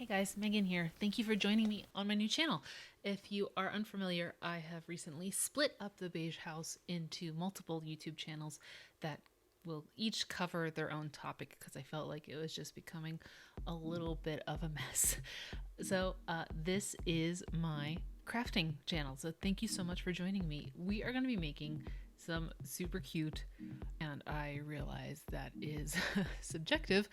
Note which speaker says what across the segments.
Speaker 1: guys, Megan here. Thank you for joining me on my new channel. If you are unfamiliar, I have recently split up the Beige House into multiple YouTube channels that will each cover their own topic because I felt like it was just becoming a little bit of a mess. So this is my crafting channel. So thank you so much for joining me. We are going to be making some super cute, and I realize that is subjective,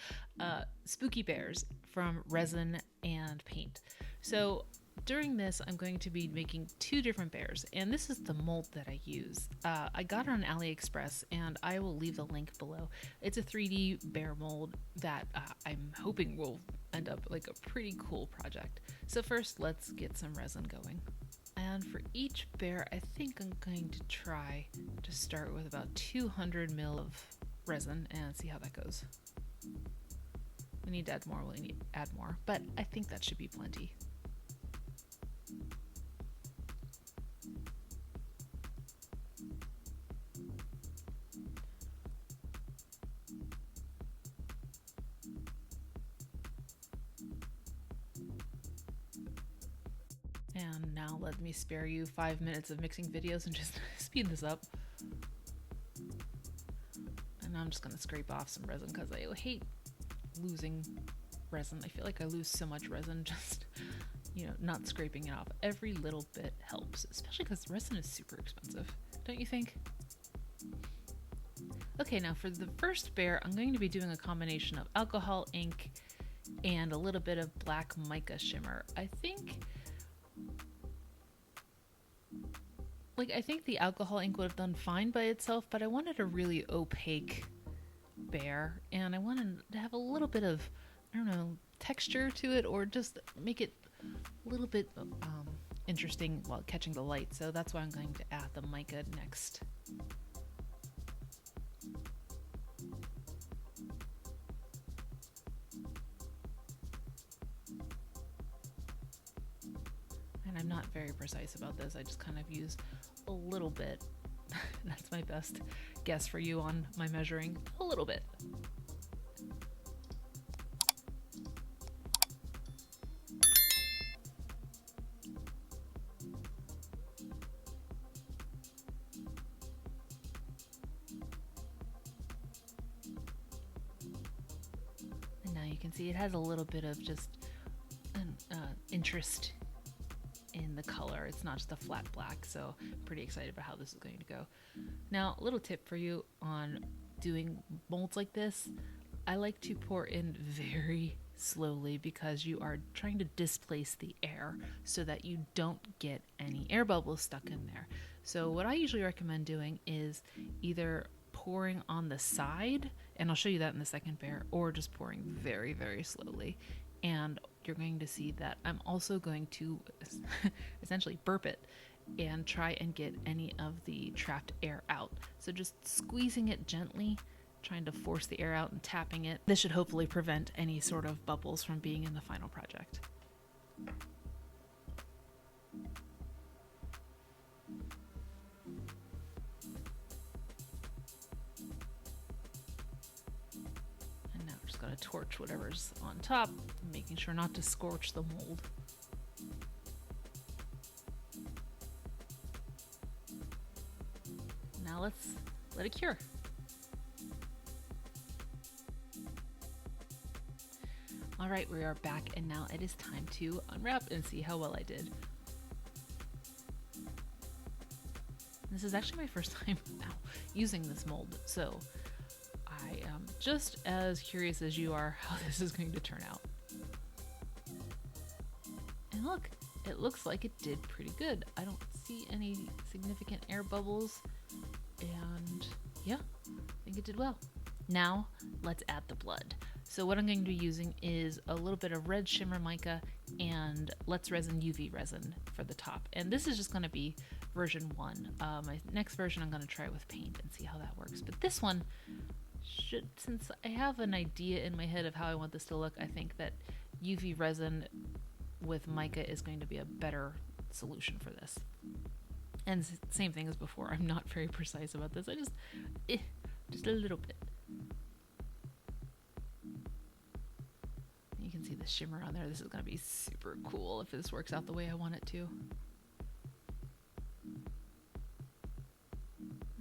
Speaker 1: spooky bears from resin and paint. So during this, I'm going to be making two different bears, and this is the mold that I use. I got it on AliExpress, and I will leave the link below. It's a 3D bear mold that I'm hoping will end up like a pretty cool project. So first, let's get some resin going. And for each bear, I think I'm going to try to start with about 200 ml of resin and see how that goes. We need to add more, we'll need to add more, but I think that should be plenty. And now let me spare you 5 minutes of mixing videos and just speed this up. And I'm just gonna scrape off some resin because I hate losing resin. I feel like I lose so much resin just, not scraping it off. Every little bit helps, especially because resin is super expensive, don't you think? Okay, now for the first bear, I'm going to be doing a combination of alcohol ink and a little bit of black mica shimmer. I think the alcohol ink would have done fine by itself, but I wanted a really opaque bear, and I wanted to have a little bit of, texture to it, or just make it a little bit interesting while catching the light. So that's why I'm going to add the mica next. And I'm not very precise about this. I just kind of use a little bit. That's my best guess for you on my measuring. A little bit. And now you can see it has a little bit of just an interest in the color. It's not just a flat black, so I'm pretty excited about how this is going to go. Now, a little tip for you on doing molds like this. I like to pour in very slowly because you are trying to displace the air so that you don't get any air bubbles stuck in there. So what I usually recommend doing is either pouring on the side, and I'll show you that in the second bear, or just pouring very, very slowly. And you're going to see that I'm also going to essentially burp it and try and get any of the trapped air out. So just squeezing it gently, trying to force the air out and tapping it. This should hopefully prevent any sort of bubbles from being in the final project. Going to torch whatever's on top, making sure not to scorch the mold. Now let's let it cure. All right, we are back, and now it is time to unwrap and see how well I did. This is actually my first time using this mold, so I am just as curious as you are how this is going to turn out. And look, it looks like it did pretty good. I don't see any significant air bubbles, and yeah, I think it did well. Now let's add the blood. So what I'm going to be using is a little bit of red shimmer mica and Let's Resin UV resin for the top. And this is just going to be version 1. My next version I'm going to try with paint and see how that works. But this one since I have an idea in my head of how I want this to look, I think that UV resin with mica is going to be a better solution for this. And same thing as before, I'm not very precise about this. I just a little bit. You can see the shimmer on there. This is going to be super cool if this works out the way I want it to.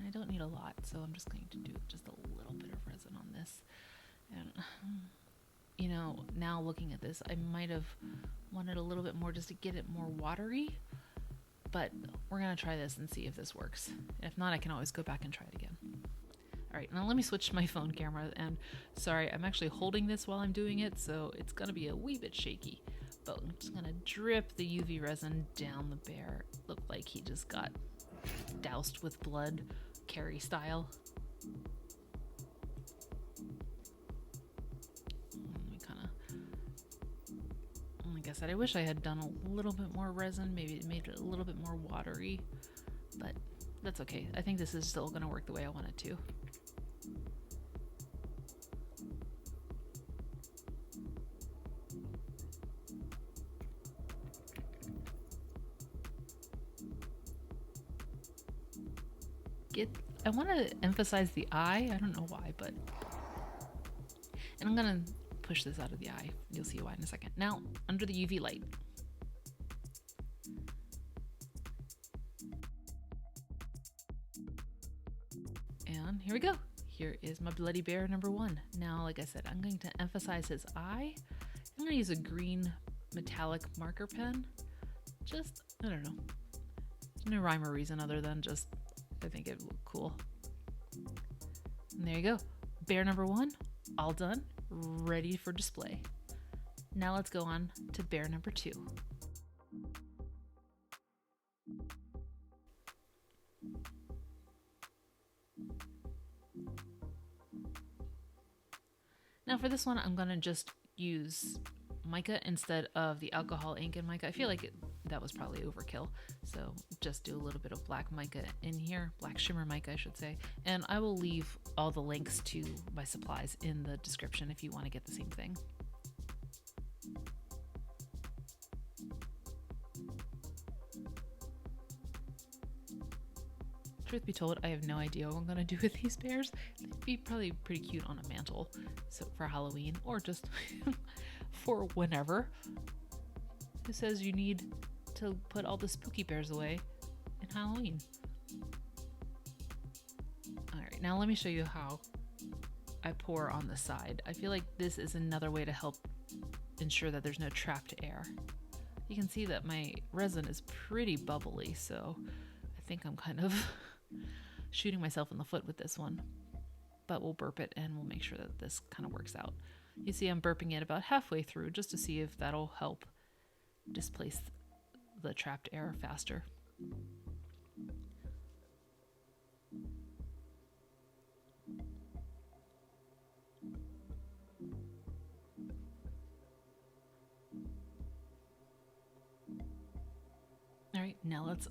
Speaker 1: I don't need a lot, so I'm just going to do just a little bit of resin on this. And, you know, now looking at this, I might have wanted a little bit more just to get it more watery, but we're going to try this and see if this works. If not, I can always go back and try it again. All right, now let me switch to my phone camera, and sorry, I'm actually holding this while I'm doing it, so it's gonna be a wee bit shaky, but I'm just gonna drip the UV resin down the bear. Looked like he just got doused with blood, Carrie style. Like I said, I wish I had done a little bit more resin, maybe it made it a little bit more watery, but that's okay. I think this is still gonna work the way I want it to. I want to emphasize the eye. I don't know why, but... And I'm going to push this out of the eye. You'll see why in a second. Now, under the UV light. And here we go. Here is my bloody bear number 1. Now, like I said, I'm going to emphasize his eye. I'm going to use a green metallic marker pen. Just, I don't know. There's no rhyme or reason other than just... I think it would look cool. And there you go. Bear number 1, all done, ready for display. Now let's go on to bear number 2. Now for this one, I'm gonna just use mica instead of the alcohol ink in mica. I feel like that was probably overkill, so just do a little bit of black mica in here, black shimmer mica I should say, and I will leave all the links to my supplies in the description if you want to get the same thing. Truth be told, I have no idea what I'm going to do with these bears. They'd be probably pretty cute on a mantle, so for Halloween, or just for whenever. Who says you need to put all the spooky bears away in Halloween? Alright, now let me show you how I pour on the side. I feel like this is another way to help ensure that there's no trapped air. You can see that my resin is pretty bubbly, so I think I'm kind of shooting myself in the foot with this one. But we'll burp it and we'll make sure that this kind of works out. You see I'm burping it about halfway through just to see if that'll help displace the trapped air faster. Alright, now let's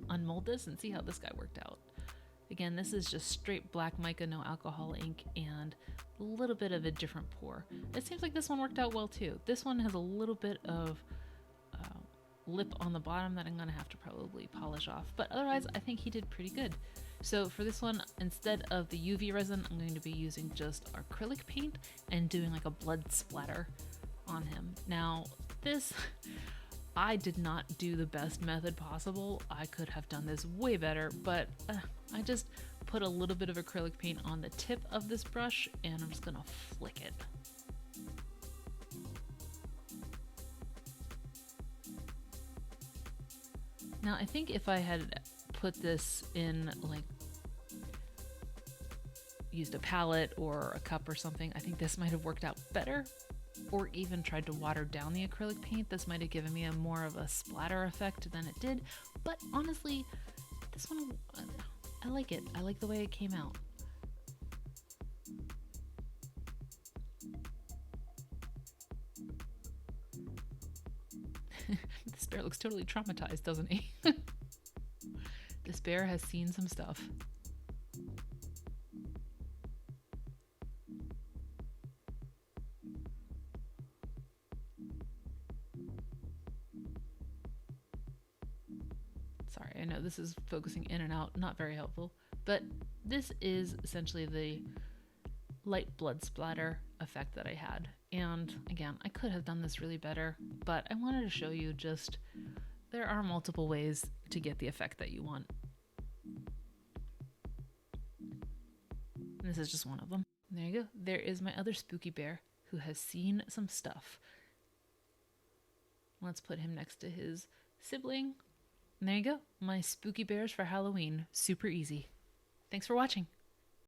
Speaker 1: unmold this and see how this guy worked out. Again, this is just straight black mica, no alcohol ink, and a little bit of a different pour. It seems like this one worked out well too. This one has a little bit of lip on the bottom that I'm going to have to probably polish off, but otherwise I think he did pretty good. So for this one, instead of the UV resin, I'm going to be using just acrylic paint and doing like a blood splatter on him. Now this, I did not do the best method possible. I could have done this way better, but I just put a little bit of acrylic paint on the tip of this brush and I'm just gonna flick it. Now I think if I had put this in, like, used a palette or a cup or something, I think this might have worked out better, or even tried to water down the acrylic paint. This might have given me a more of a splatter effect than it did, but honestly, this one, I like it. I like the way it came out. This bear looks totally traumatized, doesn't he? This bear has seen some stuff. Sorry, I know this is focusing in and out, not very helpful, but this is essentially the light blood splatter effect that I had. And again, I could have done this really better, but I wanted to show you just there are multiple ways to get the effect that you want. And this is just one of them. And there you go. There is my other spooky bear who has seen some stuff. Let's put him next to his sibling. And there you go. My spooky bears for Halloween. Super easy. Thanks for watching.